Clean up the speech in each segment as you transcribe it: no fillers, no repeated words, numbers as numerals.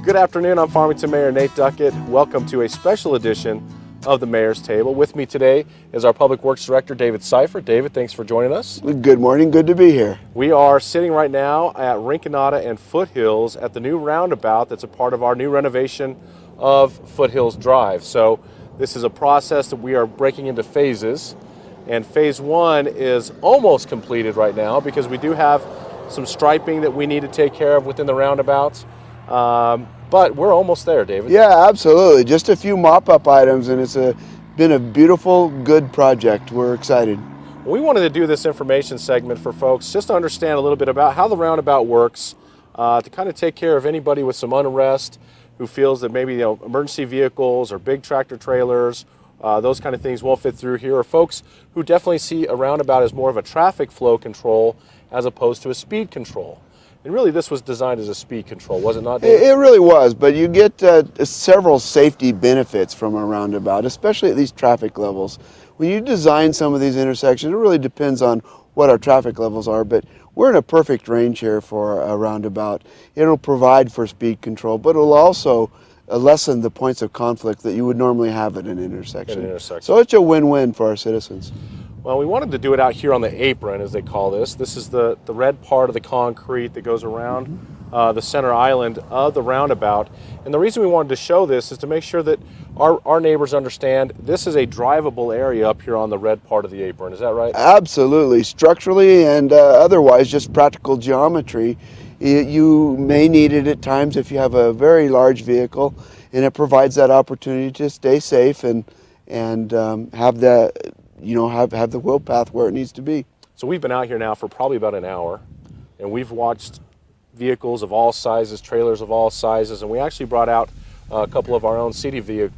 Good afternoon, I'm Farmington Mayor Nate Duckett. Welcome to a special edition of the Mayor's Table. With me today is our Public Works Director, David Sypher. David, thanks for joining us. Good morning, good to be here. We are sitting right now at Rinconada and Foothills at the new roundabout that's a part of our new renovation of Foothills Drive. So this is a process that we are breaking into phases, and phase one is almost completed right now because we do have some striping that we need to take care of within the roundabout. But we're almost there, David. Yeah, absolutely. Just a few mop-up items, and it's been a beautiful, good project. We're excited. We wanted to do this information segment for folks just to understand a little bit about how the roundabout works, to kind of take care of anybody with some unrest who feels that maybe emergency vehicles or big tractor trailers, those kind of things won't fit through here, or folks who definitely see a roundabout as more of a traffic flow control as opposed to a speed control. And really, this was designed as a speed control, was it not, David? It really was, but you get several safety benefits from a roundabout, especially at these traffic levels. When you design some of these intersections, it really depends on what our traffic levels are, but we're in a perfect range here for a roundabout. It'll provide for speed control, but it'll also lessen the points of conflict that you would normally have at an intersection. So it's a win-win for our citizens. Well, we wanted to do it out here on the apron, as they call this. This is the red part of the concrete that goes around the center island of the roundabout. And the reason we wanted to show this is to make sure that our neighbors understand this is a drivable area up here on the red part of the apron. Is that right? Absolutely. Structurally and otherwise, just practical geometry. You may need it at times if you have a very large vehicle, and it provides that opportunity to stay safe and have the have the wheel path where it needs to be. So we've been out here now for probably about an hour, and we've watched vehicles of all sizes, trailers of all sizes, and we actually brought out a couple of our own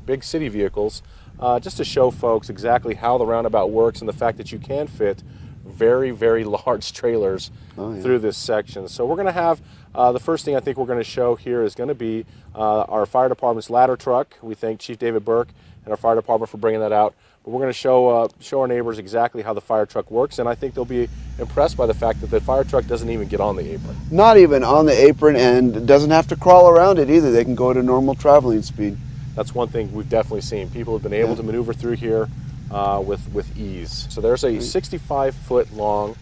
big city vehicles just to show folks exactly how the roundabout works and the fact that you can fit very, very large trailers through this section. So we're going to have the first thing I think we're going to show here is going to be our fire department's ladder truck. We thank Chief David Burke and our fire department for bringing that out. But we're going to show our neighbors exactly how the fire truck works, and I think they'll be impressed by the fact that the fire truck doesn't even get on the apron. Not even on the apron, and doesn't have to crawl around it either. They can go at a normal traveling speed. That's one thing we've definitely seen. People have been able to maneuver through here with ease. So there's a 65-foot long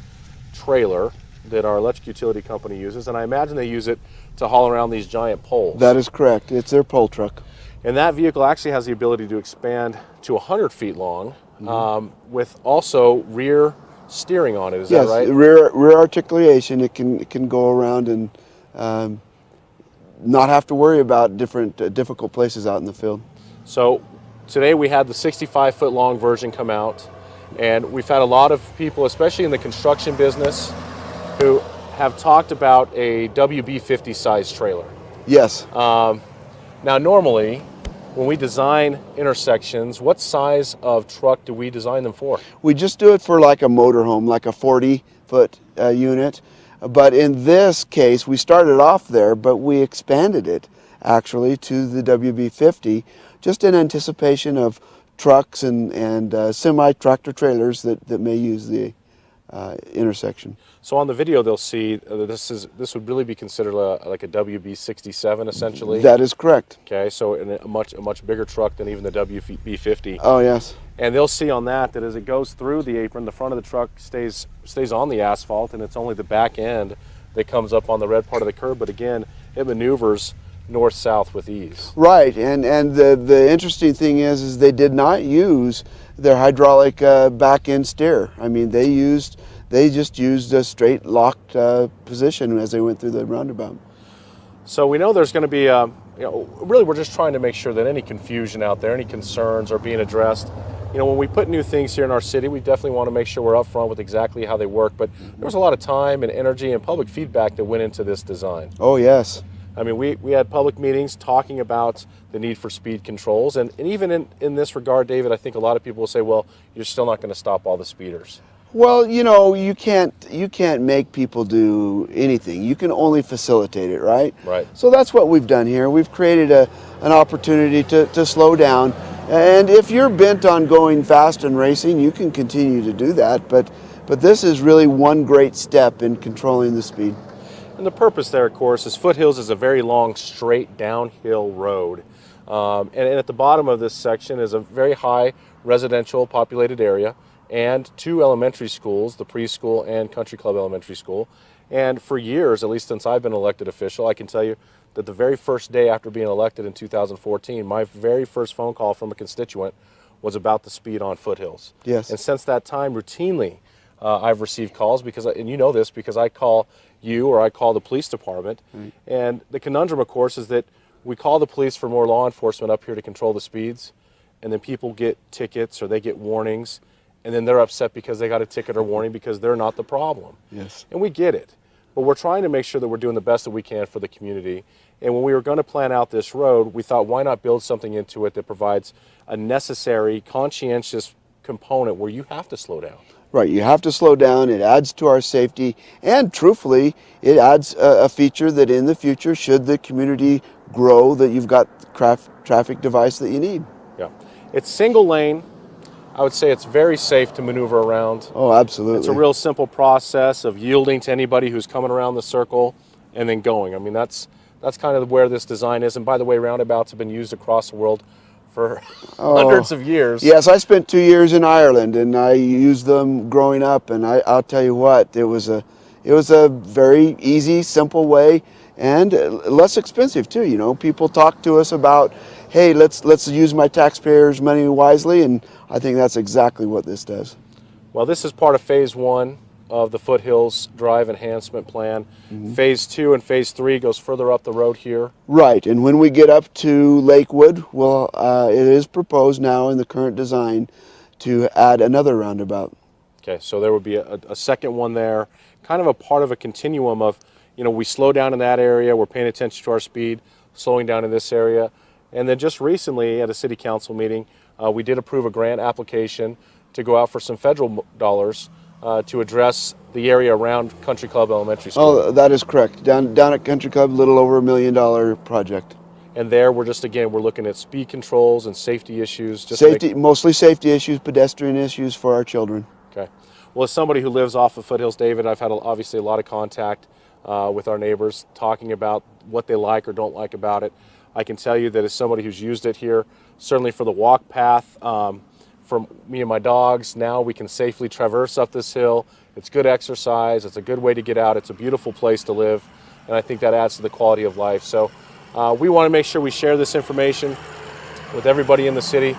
trailer that our electric utility company uses, and I imagine they use it to haul around these giant poles. That is correct. It's their pole truck. And that vehicle actually has the ability to expand to 100 feet long with also rear steering on it. Is that right? Yes, rear articulation. It can go around and not have to worry about different difficult places out in the field. So today we had the 65-foot long version come out, and we've had a lot of people, especially in the construction business, who have talked about a WB50 size trailer. Yes. Now, normally, when we design intersections, what size of truck do we design them for? We just do it for like a motorhome, like a 40-foot unit. But in this case, we started off there, but we expanded it actually to the WB50, just in anticipation of trucks and semi-tractor trailers that may use the intersection. So on the video, they'll see this would really be considered like a WB67 essentially. That is correct. Okay, so in a much bigger truck than even the WB50. Oh yes. And they'll see on that as it goes through the apron, the front of the truck stays on the asphalt, and it's only the back end that comes up on the red part of the curb. But again, it maneuvers north-south with ease. Right, and the interesting thing is they did not use their hydraulic back end steer. I mean, they just used a straight locked position as they went through the roundabout. So we know there's going to be really we're just trying to make sure that any confusion out there, any concerns are being addressed. When we put new things here in our city, we definitely want to make sure we're upfront with exactly how they work, but there was a lot of time and energy and public feedback that went into this design. Oh yes. I mean, we had public meetings talking about the need for speed controls, and even in this regard, David, I think a lot of people will say, well, you're still not going to stop all the speeders. Well, you can't make people do anything. You can only facilitate it, right? Right. So that's what we've done here. We've created an opportunity to slow down, and if you're bent on going fast and racing, you can continue to do that, but this is really one great step in controlling the speed. And the purpose there, of course, is Foothills is a very long, straight downhill road. And at the bottom of this section is a very high residential populated area and 2 elementary schools, the preschool and Country Club Elementary School. And for years, at least since I've been elected official, I can tell you that the very first day after being elected in 2014, my very first phone call from a constituent was about the speed on Foothills. Yes. And since that time, routinely, I've received calls because, and you know this, because I call you or I call the police department. Right. And the conundrum, of course, is that we call the police for more law enforcement up here to control the speeds, and then people get tickets or they get warnings, and then they're upset because they got a ticket or warning because they're not the problem. Yes. And we get it. But we're trying to make sure that we're doing the best that we can for the community. And when we were going to plan out this road, we thought, why not build something into it that provides a necessary, conscientious component where you have to slow down. Right, you have to slow down. It adds to our safety, and truthfully, it adds a feature that in the future, should the community grow, that you've got the traffic device that you need. Yeah, it's single lane. I would say it's very safe to maneuver around. Oh, absolutely. It's a real simple process of yielding to anybody who's coming around the circle and then going. I mean, that's kind of where this design is. And by the way, roundabouts have been used across the world for hundreds of years. Yes, I spent 2 years in Ireland, and I used them growing up. And I'll tell you what, it was a very easy, simple way, and less expensive too. You know, people talk to us about, hey, let's use my taxpayers' money wisely, and I think that's exactly what this does. Well, this is part of Phase 1 of the Foothills Drive Enhancement Plan. Mm-hmm. Phase 2 and Phase 3 goes further up the road here. Right, and when we get up to Lakewood, well, it is proposed now in the current design to add another roundabout. Okay, so there would be a second one there, kind of a part of a continuum of, you know, we slow down in that area, we're paying attention to our speed, slowing down in this area. And then just recently at a city council meeting, we did approve a grant application to go out for some federal dollars to address the area around Country Club Elementary School. Oh, that is correct. Down at Country Club, a little over $1 million project. And there we're looking at speed controls and safety issues. Mostly safety issues, pedestrian issues for our children. Okay. Well, as somebody who lives off of Foothills, David, I've had obviously a lot of contact with our neighbors talking about what they like or don't like about it. I can tell you that as somebody who's used it here, certainly for the walk path, for me and my dogs, now we can safely traverse up this hill. It's good exercise. It's a good way to get out. It's a beautiful place to live. And I think that adds to the quality of life. So we want to make sure we share this information with everybody in the city,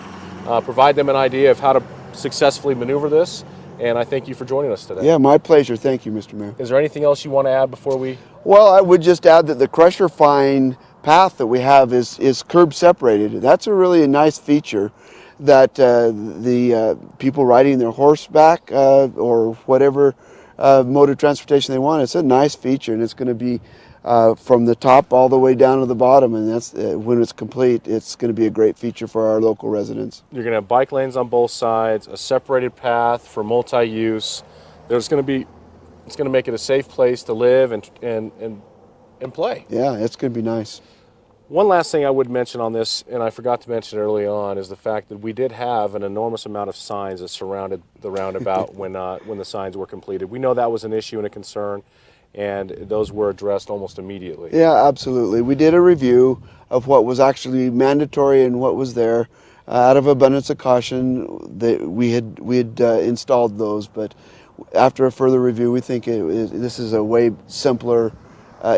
provide them an idea of how to successfully maneuver this. And I thank you for joining us today. Yeah, my pleasure. Thank you, Mr. Mayor. Is there anything else you want to add before we? Well, I would just add that the crusher fine path that we have is curb separated. That's a really nice feature that the people riding their horseback or whatever mode of transportation they want, it's a nice feature, and it's going to be from the top all the way down to the bottom, and that's when it's complete, it's going to be a great feature for our local residents. You're going to have bike lanes on both sides, a separated path for multi-use. It's going to make it a safe place to live and play. Yeah, it's going to be nice. One last thing I would mention on this, and I forgot to mention early on, is the fact that we did have an enormous amount of signs that surrounded the roundabout when the signs were completed. We know that was an issue and a concern, and those were addressed almost immediately. Yeah, absolutely. We did a review of what was actually mandatory and what was there. Out of abundance of caution, we had installed those, but after a further review, we think this is a way simpler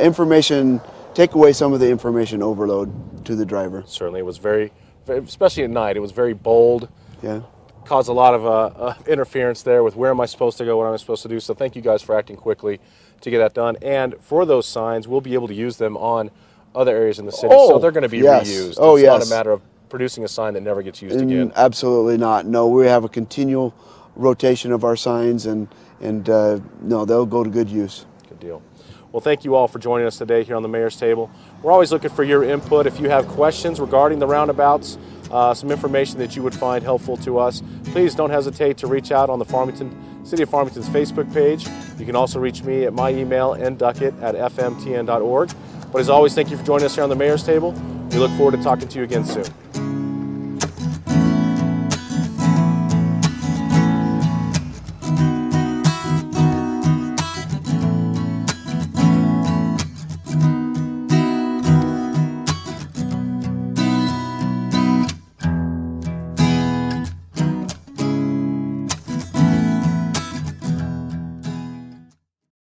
information. Take away some of the information overload to the driver. Certainly, it was very, especially at night, it was very bold. Yeah. Caused a lot of interference there with where am I supposed to go, what am I supposed to do. So thank you guys for acting quickly to get that done. And for those signs, we'll be able to use them on other areas in the city. So they're going to be reused. Oh, it's not a matter of producing a sign that never gets used again. Absolutely not. No, we have a continual rotation of our signs, and no, they'll go to good use. Good deal. Well, thank you all for joining us today here on the Mayor's Table. We're always looking for your input. If you have questions regarding the roundabouts, some information that you would find helpful to us, please don't hesitate to reach out on the City of Farmington's Facebook page. You can also reach me at my email, nduckett@fmtn.org. But as always, thank you for joining us here on the Mayor's Table. We look forward to talking to you again soon.